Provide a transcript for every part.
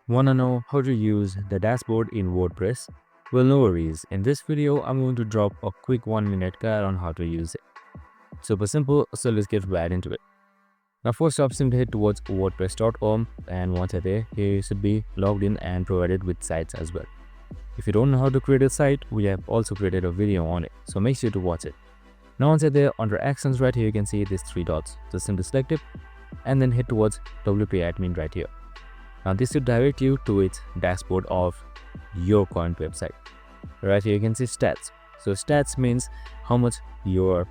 Wanna know how to use the dashboard in WordPress? Well, no worries. In this video, I'm going to drop a quick 1-minute guide on how to use it. Super simple, so let's get right into it. Now first off, simply head towards wordpress.com, and once you're there, here you should be logged in and provided with sites as well. If you don't know how to create a site, we have also created a video on it, so make sure to watch it. Now once you're there, under actions right here, you can see these 3 dots. So simply select it and then head towards WP admin right here. Now this should direct you to its dashboard of your current website. Right here you can see stats. So stats means how much your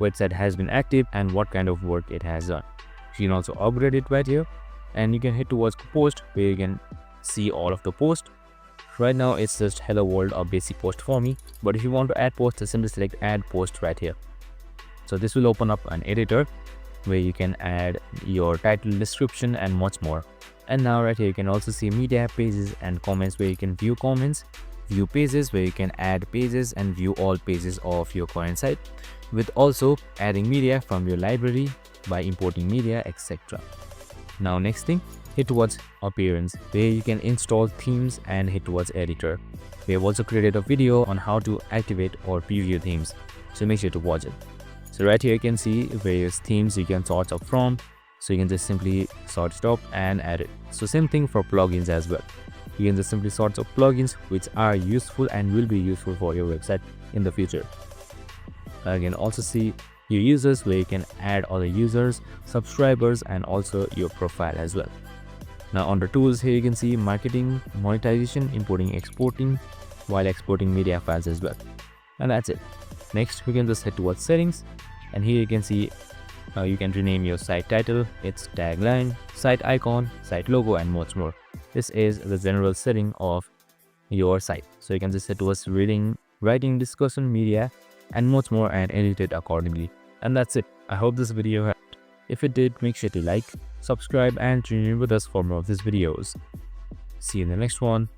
website has been active and what kind of work it has done. You can also upgrade it right here, and you can head towards post where you can see all of the posts. Right now it's just hello world or basic post for me, but if you want to add post, just simply select add post right here. So this will open up an editor where you can add your title, description and much more. And now right here you can also see media, pages and comments where you can view comments, view pages where you can add pages and view all pages of your current site, with also adding media from your library by importing media, etc. Now next thing, head towards appearance where you can install themes, and head towards editor. We have also created a video on how to activate or preview themes, so make sure to watch it. So right here you can see various themes you can sort up from. So you can just simply sort it up and add it. So same thing for plugins as well. You can just simply sort up plugins which are useful and will be useful for your website in the future. You can also see your users where you can add other users, subscribers and also your profile as well. Now under tools here you can see marketing, monetization, importing, exporting, while exporting media files as well. And that's it. Next we can just head towards settings, and here you can see you can rename your site title, its tagline, site icon, site logo and much more. This is the general setting of your site. So you can just head towards reading, writing, discussion, media and much more and edit it accordingly. And that's it. I hope this video helped. If it did, make sure to like, subscribe and tune in with us for more of these videos. See you in the next one.